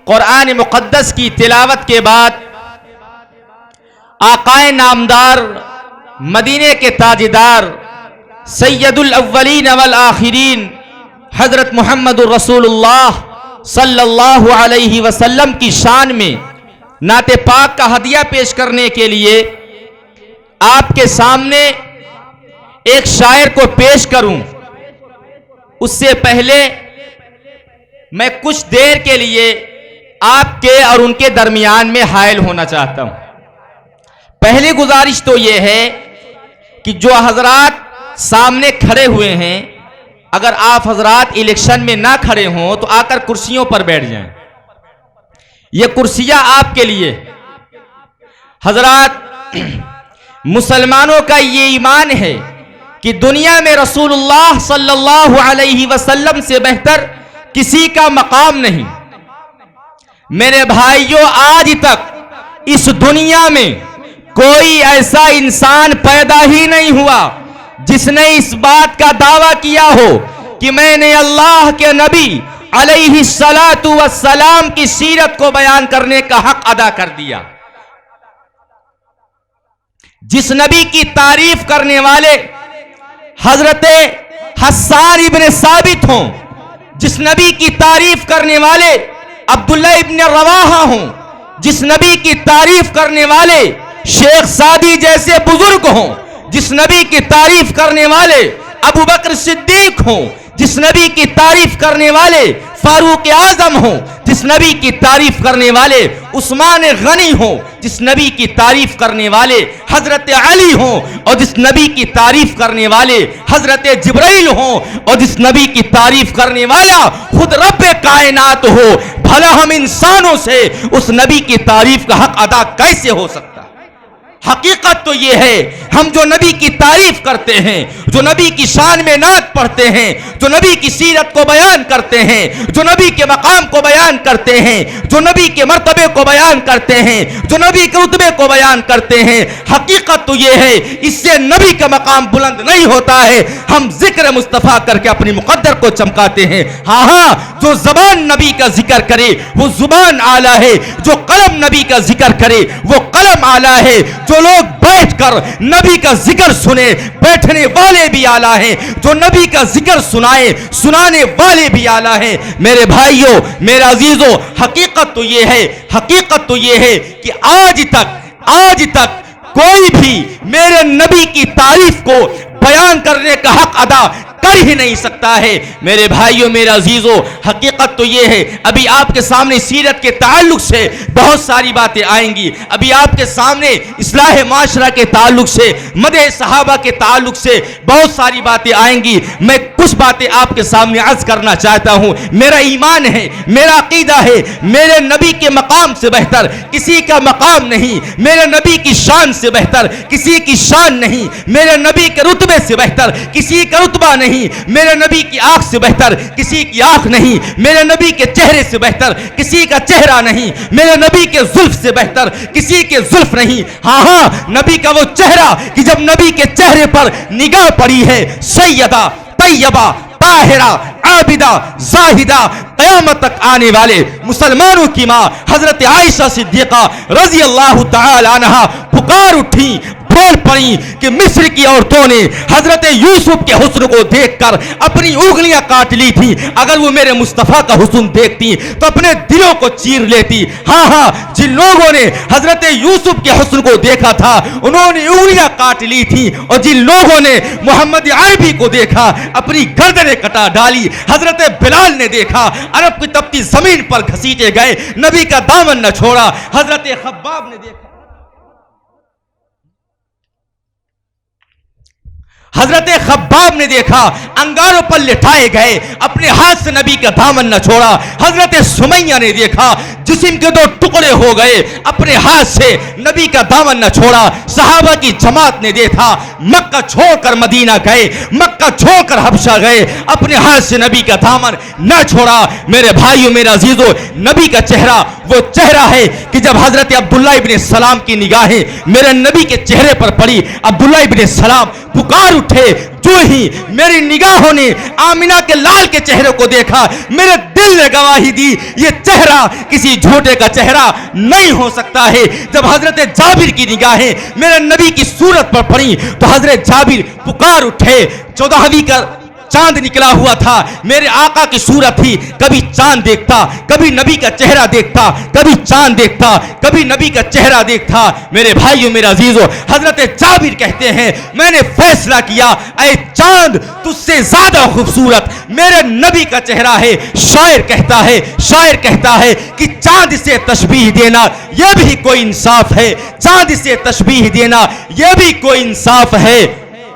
قرآن مقدس کی تلاوت کے بعد آقائے نامدار مدینے کے تاجدار سید الاولین والآخرین حضرت محمد الرسول اللہ صلی اللہ علیہ وسلم کی شان میں نعت پاک کا ہدیہ پیش کرنے کے لیے آپ کے سامنے ایک شاعر کو پیش کروں، اس سے پہلے میں کچھ دیر کے لیے آپ کے اور ان کے درمیان میں حائل ہونا چاہتا ہوں۔ پہلی گزارش تو یہ ہے کہ جو حضرات سامنے کھڑے ہوئے ہیں، اگر آپ حضرات الیکشن میں نہ کھڑے ہوں تو آ کر کرسیوں پر بیٹھ جائیں، یہ کرسیاں آپ کے لیے۔ حضرات، مسلمانوں کا یہ ایمان ہے کہ دنیا میں رسول اللہ صلی اللہ علیہ وسلم سے بہتر کسی کا مقام نہیں۔ میرے بھائیوں، آج تک اس دنیا میں کوئی ایسا انسان پیدا ہی نہیں ہوا جس نے اس بات کا دعویٰ کیا ہو کہ میں نے اللہ کے نبی علیہ الصلاۃ والسلام کی سیرت کو بیان کرنے کا حق ادا کر دیا۔ جس نبی کی تعریف کرنے والے حضرت حسان ابن ثابت ہوں، جس نبی کی تعریف کرنے والے عبداللہ ابن رواحہ ہوں، جس نبی کی تعریف کرنے والے شیخ سعدی جیسے بزرگ ہوں، جس نبی کی تعریف کرنے والے ابو بکر صدیق ہوں، جس نبی کی تعریف کرنے والے فاروق اعظم ہوں، جس نبی کی تعریف کرنے والے عثمان غنی ہوں، جس نبی کی تعریف کرنے والے حضرت علی ہوں، اور جس نبی کی تعریف کرنے والے حضرت جبرائیل ہوں، اور جس نبی کی تعریف کرنے والا خود رب کائنات ہو، بھلا ہم انسانوں سے اس نبی کی تعریف کا حق ادا کیسے ہو سکتا؟ حقیقت تو یہ ہے، ہم جو نبی کی تعریف کرتے ہیں، جو نبی کی شان میں نعت پڑھتے ہیں، جو نبی کی سیرت کو بیان کرتے ہیں، جو نبی کے مقام کو بیان کرتے ہیں، جو نبی کے مرتبے کو بیان کرتے ہیں، جو نبی کے رتبے کو بیان کرتے ہیں، حقیقت تو یہ ہے اس سے نبی کا مقام بلند نہیں ہوتا ہے، ہم ذکر مصطفیٰ کر کے اپنی مقدر کو چمکاتے ہیں۔ ہاں، جو زبان نبی کا ذکر کرے وہ زبان اعلیٰ ہے، جو قلم نبی کا ذکر کرے وہ قلم اعلیٰ ہے، جو لوگ بیٹھ کر نبی کا ذکر سنے بیٹھنے والے بھی اعلیٰ ہیں، جو نبی کا ذکر سنائے سنانے والے بھی اعلیٰ ہیں۔ میرے بھائیوں، میرے عزیزوں، حقیقت تو یہ ہے کہ آج تک کوئی بھی میرے نبی کی تعریف کو بیان کرنے کا حق ادا کر ہی نہیں سکتا ہے۔ میرے بھائیوں، میرے عزیزوں، حقیقت تو یہ ہے، ابھی آپ کے سامنے سیرت کے تعلق سے بہت ساری باتیں آئیں گی، ابھی آپ کے سامنے اصلاح معاشرہ کے تعلق سے، مدح صحابہ کے تعلق سے بہت ساری باتیں آئیں گی۔ میں کچھ باتیں آپ کے سامنے عرض کرنا چاہتا ہوں۔ میرا ایمان ہے، میرا عقیدہ ہے، میرے نبی کے مقام سے بہتر کسی کا مقام نہیں، میرے نبی کی شان سے بہتر کسی کی شان نہیں، میرے نبی کے رتبے سے بہتر کسی کا رتبہ نہیں، میرے نبی کی آنکھ سے بہتر کسی کی آنکھ نہیں، میرے نبی کے چہرے سے بہتر کسی کا چہرہ نہیں، میرے نبی کے زلف سے بہتر کسی کے زلف نہیں۔ ہاں، نبی کا وہ چہرہ کہ جب نبی کے چہرے پر نگاہ پڑی ہے، سیدہ طیبہ طاہرہ عابدہ زاہدہ، قیامت تک آنے والے مسلمانوں کی ماں حضرت عائشہ صدیقہ رضی اللہ تعالی عنہا پکار اٹھی، بول پڑی کہ مصر کی عورتوں نے حضرت یوسف کے حسن کو دیکھ کر اپنی انگلیاں کاٹ لی تھی، اگر وہ میرے مصطفیٰ کا حسن دیکھتی تو اپنے دلوں کو چیر لیتی۔ ہاں، جن لوگوں نے حضرت یوسف کے حسن کو دیکھا تھا انہوں نے انگلیاں کاٹ لی تھی، اور جن لوگوں نے محمد عربی کو دیکھا اپنی گردنیں کٹا ڈالی۔ حضرت بلال نے دیکھا، عرب کی تپتی زمین پر گھسیٹے گئے، نبی کا دامن نہ چھوڑا۔ حضرت خباب نے دیکھا، حضرت خباب نے دیکھا، انگاروں پر لٹائے گئے، اپنے ہاتھ سے نبی کا دامن نہ چھوڑا۔ حضرت سمیہ نے دیکھا، جسم کے دو ٹکڑے ہو گئے، اپنے ہاتھ سے نبی کا دامن نہ چھوڑا۔ صحابہ کی جماعت نے دیکھا، مکہ چھوڑ کر مدینہ گئے، مکہ چھوڑ کر حبشہ گئے، اپنے ہاتھ سے نبی کا دامن نہ چھوڑا۔ میرے بھائیوں، میرے عزیزوں، نبی کا چہرہ وہ چہرہ ہے کہ جب حضرت عبداللہ ابن سلام کی نگاہیں میرے نبی کے چہرے پر پڑی، عبداللہ ابن سلام پکار اٹھے، جو ہی میری نگاہوں نے آمینہ کے لال کے چہرے کو دیکھا، میرے دل نے گواہی دی یہ چہرہ کسی جھوٹے کا چہرہ نہیں ہو سکتا ہے۔ جب حضرت جابر کی نگاہیں میرے نبی کی صورت پر پڑیں تو حضرت جابر پکار اٹھے۔ 14ویں کا چاند نکلا ہوا تھا، میرے آقا کی صورت تھی، کبھی چاند دیکھتا، کبھی نبی کا چہرہ دیکھتا، کبھی چاند دیکھتا، کبھی نبی کا چہرہ دیکھتا۔ میرے بھائیو، میرے عزیزو، حضرت جابر کہتے ہیں میں نے فیصلہ کیا اے چاند تجھ سے زیادہ خوبصورت میرے نبی کا چہرہ ہے۔ شاعر کہتا ہے کہ چاند سے تشبیہ دینا یہ بھی کوئی انصاف ہے، چاند سے تشبیہ دینا یہ بھی کوئی انصاف ہے۔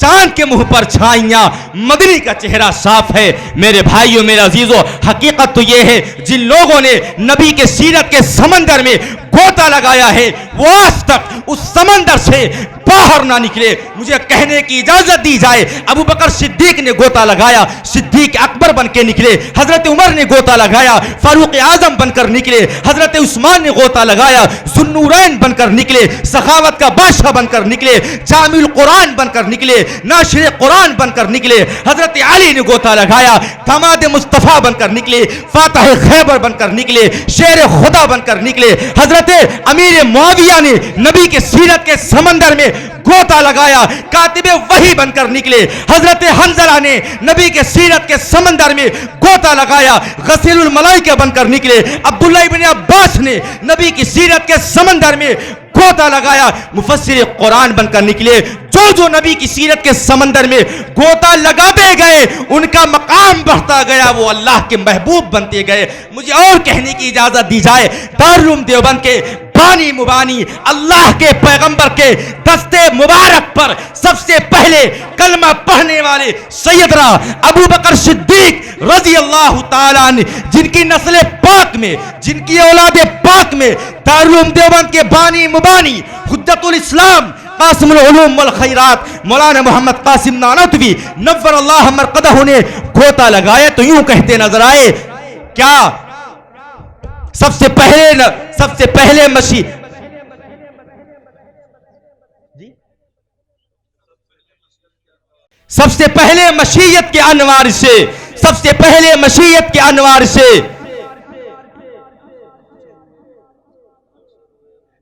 چاند کے منہ پر چھائیاں، مدنی کا چہرہ صاف ہے۔ میرے بھائیو، میرے عزیزو، حقیقت تو یہ ہے جن لوگوں نے نبی کے سیرت کے سمندر میں گوتا لگایا ہے وہ آج تک اس سمندر سے باہر نہ نکلے۔ مجھے کہنے کی اجازت دی جائے، ابو بکر صدیق نے گوتا لگایا، صدیق اکبر بن کے نکلے۔ حضرت عمر نے گوتا لگایا، فاروق اعظم بن کر نکلے۔ حضرت عثمان نے گوتا لگایا، ذوالنورین بن کر نکلے، سخاوت کا بادشاہ بن کر نکلے، جامع القرآن بن کر نکلے، ناشر قرآن بن کر نکلے۔ حضرت علی نے گوتا لگایا، داماد مصطفیٰ بن کر نکلے، فاتح خیبر بن کر نکلے، شیر خدا بن کر نکلے۔ حضرت امیر معاویہ نے نبی کے سیرت کے سمندر میں گوتا لگایا، کاتب وحی بن کر نکلے۔ حضرت حنظلہ نے نبی کے سیرت کے سمندر میں گوتا لگایا، غسیل الملائکہ بن کر نکلے۔ عبداللہ ابن عباس نے نبی کی سیرت کے سمندر میں گوتا لگایا، مفسر قرآن بن کر نکلے۔ جو نبی کی سیرت کے سمندر میں گوتا لگاتے گئے ان کا مقام بڑھتا گیا، وہ اللہ کے محبوب بنتے گئے۔ مجھے اور کہنے کی اجازت دی جائے، دارالعلوم دیوبند کے بانی مبانی اللہ کے پیغمبر کے دستے مبارک پر سب سے پہلے کلمہ پڑھنے والے سیدنا ابو بکر صدیق رضی اللہ تعالیٰ عنہ، جن کی نسل پاک میں، جن کی اولاد پاک میں دارالعلوم دیوبند کے بانی مبانی حجت الاسلام قاسم العلوم والخیرات مولانا محمد قاسم نانوتوی نور اللہ مرقدہ نے گوتا لگایا تو یوں کہتے نظر آئے، کیا سب سے پہلے مسیح سب سے پہلے مشیت کے انوار سے، سب سے پہلے مشیت کے انوار سے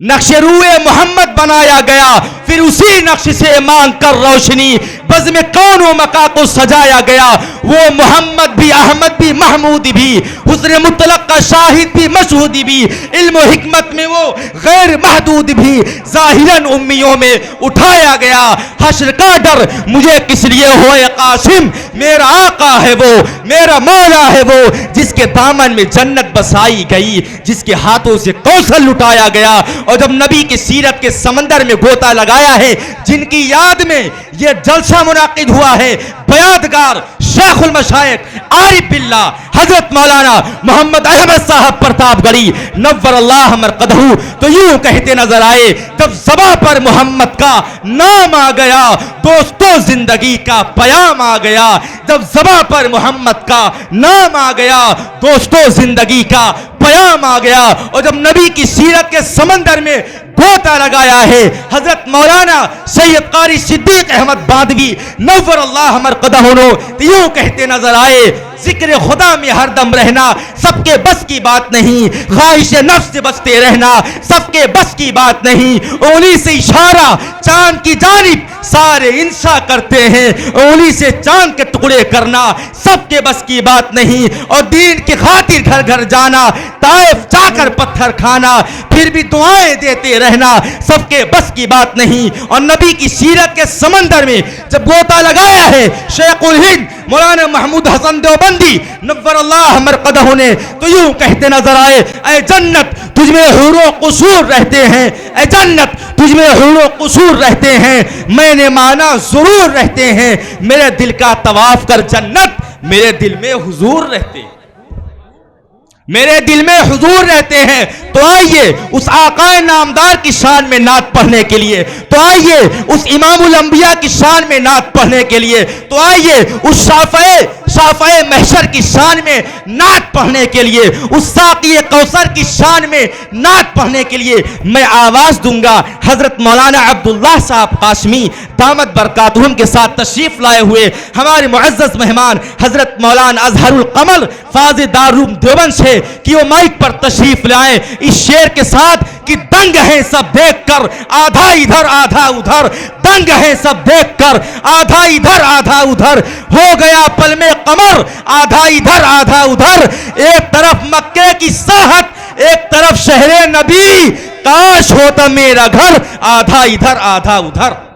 نقش روئے محمد بنایا گیا، پھر اسی نقش سے مانگ کر روشنی بزم کون و مکا کو سجایا گیا۔ وہ محمد بھی، احمد بھی، محمود بھی، حسن مطلق کا شاہد بھی، مشہودی بھی، علم و حکمت میں وہ غیر محدود بھی، ظاہراً امیوں میں اٹھایا گیا۔ حشر کا ڈر مجھے کس لیے ہوئے قاسم، میرا آقا ہے وہ، میرا مولا ہے وہ، جس کے دامن میں جنت بسائی گئی، جس کے ہاتھوں سے کوثر لٹایا گیا۔ اور جب نبی کی سیرت کے سمندر میں گوتا لگایا ہے، جن کی یاد میں یہ جلسہ منعقد ہوا ہے، بیادگار شیخ المشائخ عارف باللہ حضرت مولانا محمد احمد صاحب پرتاپ گڑھی نور اللہ مرقدہ، تو یوں کہتے نظر آئے، جب زباں پر محمد کا نام آ گیا دوستوں زندگی کا پیام آ گیا۔ جب زباں پر محمد کا نام آ گیا دوستوں زندگی کا پیام آ گیا۔ اور جب نبی کی سیرت کے سمندر میں گوتا لگایا ہے حضرت مولانا سید قاری صدیق احمد باندوی نور اللہ مرقدہ تو یوں کہتے نظر آئے، ذکر خدا میں ہر دم رہنا سب کے بس کی بات نہیں، خواہش نفس سے بچتے رہنا سب کے بس کی بات نہیں، انگلی سے اشارہ چاند کی جانب سارے انسا کرتے ہیں، انگلی سے چاند کے ٹکڑے کرنا سب کے بس کی بات نہیں، اور دین کی خاطر گھر گھر جانا، طائف جا کر پتھر کھانا، پھر بھی دعائیں دیتے رہنا سب کے بس کی بات نہیں۔ اور نبی کی سیرت کے سمندر میں جب گوتا لگایا ہے شیخ الہند مولانا محمود حسن دیوبندی نور اللہ مرقدہ نے تو یوں کہتے نظر آئے، اے جنت تجھ میں حور و قصور رہتے ہیں، اے جنت تجھ میں حور و قصور رہتے ہیں، میں نے مانا ضرور رہتے ہیں، میرے دل کا طواف کر جنت میرے دل میں حضور رہتے ہیں، میرے دل میں حضور رہتے ہیں۔ تو آئیے اس آقا نامدار کی شان میں نعت پڑھنے کے لیے، تو آئیے اس امام الانبیاء کی شان میں نعت پڑھنے کے لیے، تو آئیے اس شافع شافعِ محشر کی شان میں نعت پڑھنے کے لیے، اس ساقی کوثر کی شان میں نعت پڑھنے کے لیے میں آواز دوں گا۔ حضرت مولانا عبداللہ صاحب قاسمی دامت برکاتہم کے ساتھ تشریف لائے ہوئے ہمارے معزز مہمان حضرت مولانا اظہر القمر فاضل دارالعلوم دیوبند سے کہ وہ مائک پر تشریف لائیں اس شعر کے ساتھ کہ دنگ ہیں سب دیکھ کر آدھا ادھر آدھا ادھر، دنگ ہیں سب دیکھ کر آدھا ادھر آدھا ادھر، ہو گیا پل میں قمر آدھا ادھر آدھا ادھر، ایک طرف مکے کی ساحت ایک طرف شہر نبی، کاش ہوتا میرا گھر آدھا ادھر آدھا ادھر۔